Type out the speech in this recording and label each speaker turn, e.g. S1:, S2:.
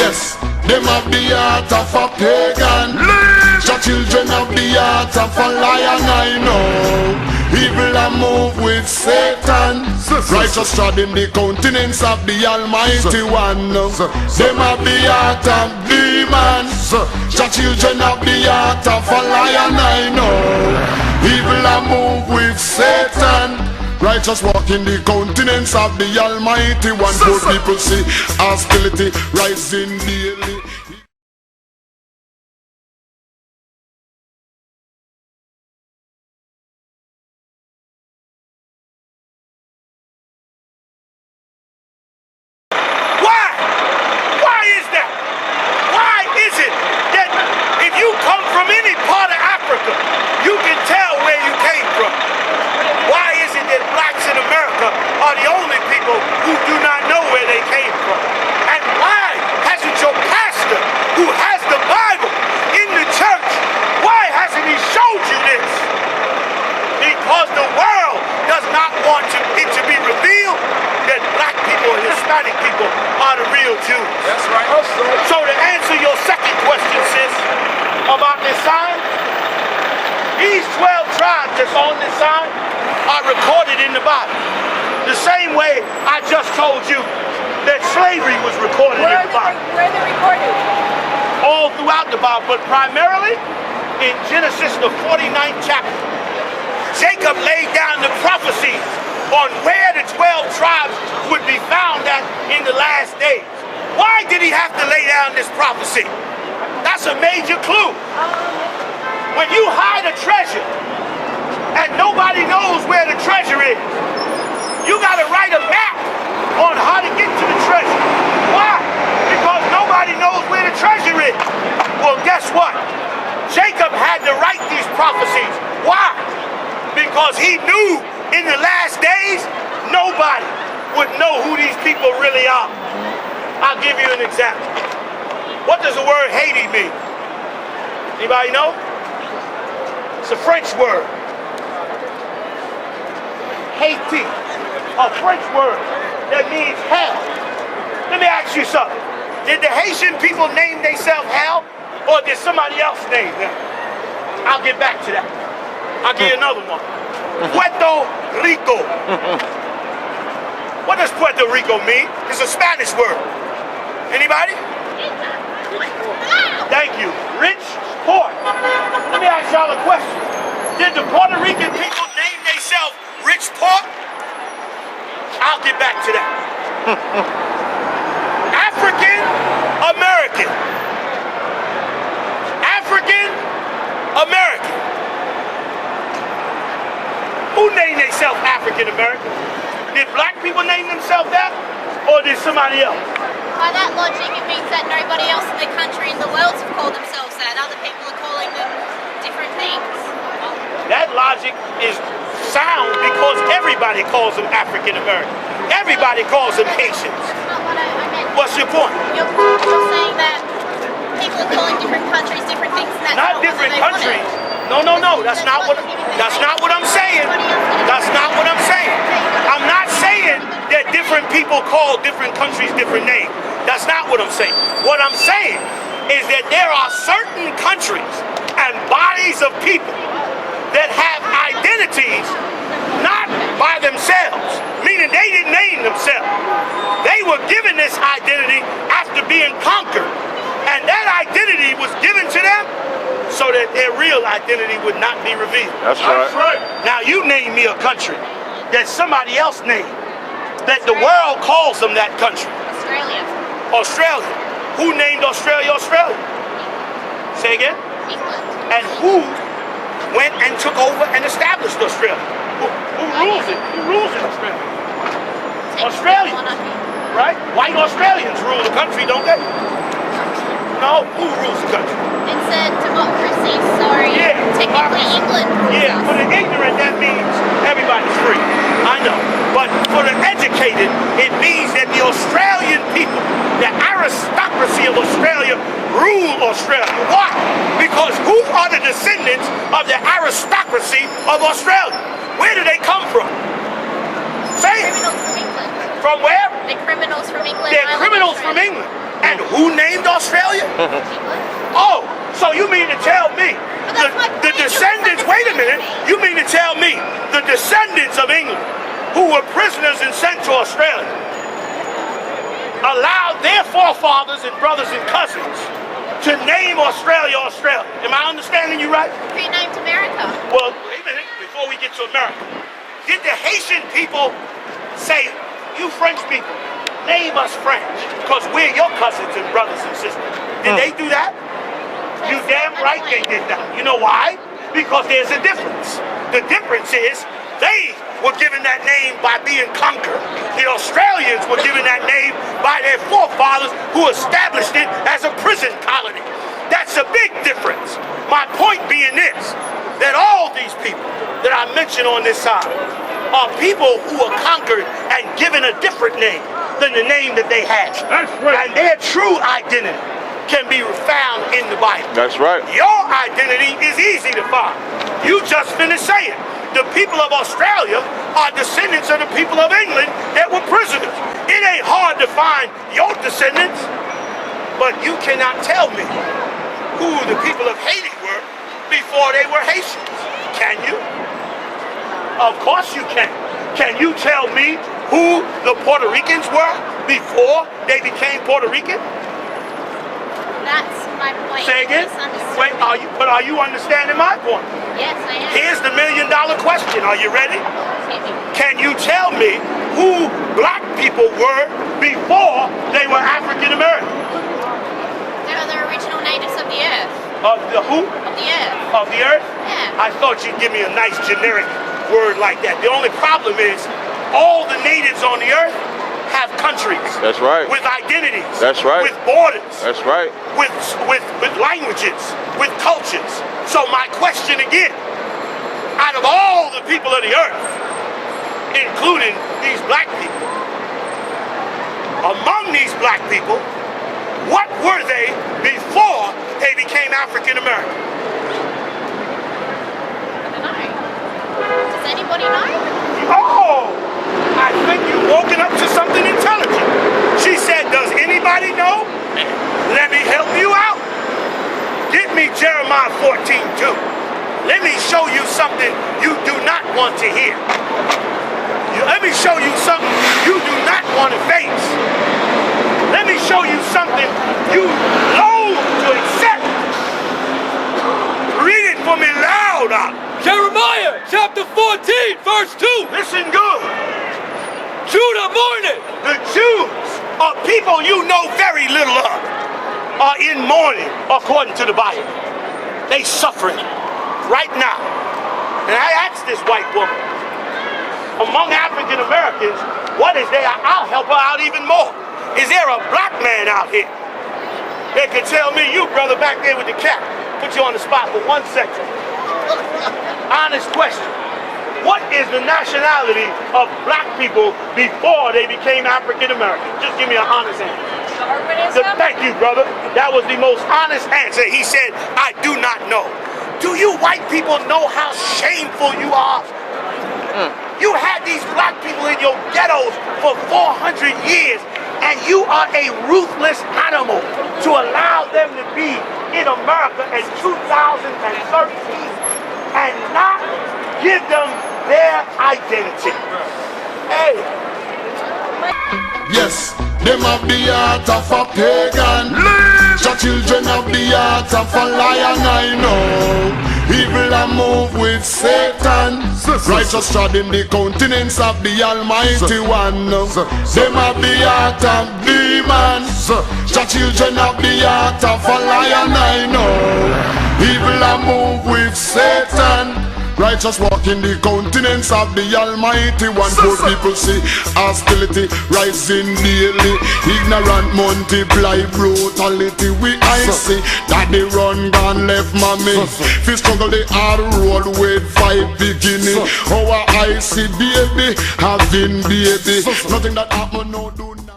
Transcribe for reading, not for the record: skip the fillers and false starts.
S1: Yes, them have the heart of a pagan. The children have the heart of a lion, I know. Evil a move with Satan. Righteous trod in the countenance of the Almighty One. Them have the heart of demons. The children have the heart of a lion, I know. Evil a move with Satan. Righteous walk in the countenance of the Almighty One. Poor people see hostility rising daily.
S2: But primarily in Genesis, the 49th chapter, Jacob laid down the prophecy on where the 12 tribes would be found at in the last days. Why did he have to lay down this prophecy? That's a major clue. When you hide a treasure and nobody knows where the treasure is, you got to write a map on how to get to the treasure. Why? Because nobody knows where the treasure is. Well, guess what? Jacob had to write these prophecies. Why? Because he knew in the last days, nobody would know who these people really are. I'll give you an example. What does the word Haiti mean? Anybody know? It's a French word. Haiti, a French word that means hell. Let me ask you something. Did the Haitian people name themselves hell? Or did somebody else name them? I'll get back to that. I'll give you another one. Puerto Rico. What does Puerto Rico mean? It's a Spanish word. Anybody? Thank you. Rich, poor. Let me ask y'all a question. Did the Puerto Rican people name themselves Rich Poor? I'll get back to that. African American. African American. Who named themselves African American? Did black people name themselves that? Or did somebody else?
S3: By that logic, it means that nobody else in the country, in the world, have called themselves that. Other people are calling them different things.
S2: That logic is sound because everybody calls them African American. Everybody calls them Haitians.
S3: That's not what I meant.
S2: What's your point?
S3: You're saying that people are calling different countries different things. And that's
S2: not different countries. No. That's not what I'm saying. That's not what I'm saying. I'm not saying that different people call different countries different names. That's not what I'm saying. What I'm saying is that there are certain countries and bodies of people that have identities not by themselves, meaning they didn't name themselves. They were given this identity after being conquered. And that identity was given to them so that their real identity would not be revealed.
S4: That's right.
S2: Now you name me a country that somebody else named, that the world calls them that country.
S3: Australia.
S2: Australia. Who named Australia Australia? Say again?
S3: England.
S2: And who went and took over and established Australia? Who rules it? Who rules in Australia? Australia. Right? White Australians rule the country, don't they? No, who rules the country?
S3: It's a democracy, sorry.
S2: Yeah,
S3: technically England rules
S2: yeah,
S3: us.
S2: for the ignorant, that means everybody's free. I know. But for the educated, it means that the Australian people, the aristocracy of Australia, rule Australia. Why? Because who are the descendants of the aristocracy of Australia? Where do they come from? Say it.
S3: Criminals from England.
S2: From where?
S3: They're criminals from England.
S2: They're criminals from England. And who named Australia? Oh, so you mean to tell me the descendants, wait a minute, you mean to tell me the descendants of England who were prisoners in Central Australia allowed their forefathers and brothers and cousins to name Australia, Australia. Am I understanding you right?
S3: Renamed America.
S2: Well, wait a minute, before we get to America. Did the Haitian people say, you French people, name us French, because we're your cousins and brothers and sisters? Did they do that? You damn right they did that. You know why? Because there's a difference. The difference is they were given that name by being conquered. The Australians were given that name by their forefathers who established it as a prison colony. That's a big difference. My point being this, that all these people that I mentioned on this side are people who were conquered and given a different name than the name that they had.
S1: That's right.
S2: And their true identity can be found in the Bible.
S1: That's right.
S2: Your identity is easy to find. You just finished saying the people of Australia are descendants of the people of England that were prisoners. It ain't hard to find your descendants, but you cannot tell me who the people of Haiti were before they were Haitians. Can you? Of course you can. Can you tell me who the Puerto Ricans were before they became Puerto Rican?
S3: That's my point.
S2: Say again? Wait, are you understanding my point?
S3: Yes, I am.
S2: Here's the $1 million question. Are you ready?
S3: Hit me.
S2: Can you tell me who black people were before they were African American?
S3: They were the original natives of the earth.
S2: Of the who?
S3: Of the earth.
S2: Of the earth?
S3: Yeah.
S2: I thought you'd give me a nice generic word like that. The only problem is all the natives on the earth have countries.
S1: That's right.
S2: With identities.
S1: That's right.
S2: With borders.
S1: That's right.
S2: With languages. With cultures. So my question again, out of all the people of the earth, including these black people, among these black people, what were they before they became African American?
S3: I don't know. Does anybody know?
S2: Oh, I think you've woken up to something intelligent. She said, does anybody know? Let me help you out. Get me Jeremiah 14:2. Let me show you something you do not want to hear. Let me show you something you do not want to face. Let me show you something you loathe to accept. Read it for me loud.
S4: Jeremiah chapter 14, verse 2.
S2: Listen good.
S4: Judah mourneth.
S2: The Jews are people you know very little of, are in mourning according to the Bible. They suffering right now. And I asked this white woman, among African Americans, what is there? I'll help her out even more. Is there a black man out here that could tell me, you brother back there with the cap, put you on the spot for 1 second. Honest question. What is the nationality of black people before they became African American? Just give me an honest answer. Thank you, brother. That was the most honest answer. He said, I do not know. Do you white people know how shameful you are? You had these black people in your ghettos for 400 years, and you are a ruthless animal to allow them to be in America in 2013 and not give them their identity. Hey.
S1: Yes, them have the heart of a pagan. The children have the heart of a lion, I know. Evil a move with Satan. Righteous treading the countenance of the Almighty One. Them have the heart of demons. The children have the heart of a lion, I know. Evil a move with Satan. Righteous walk in the countenance of the Almighty One. Poor people see hostility rising daily. Ignorant multiply brutality. I see that they run gone left mommy. Fi struggle the hard road with 5 beginning. Our I see baby having baby. Nothing that happen no do not.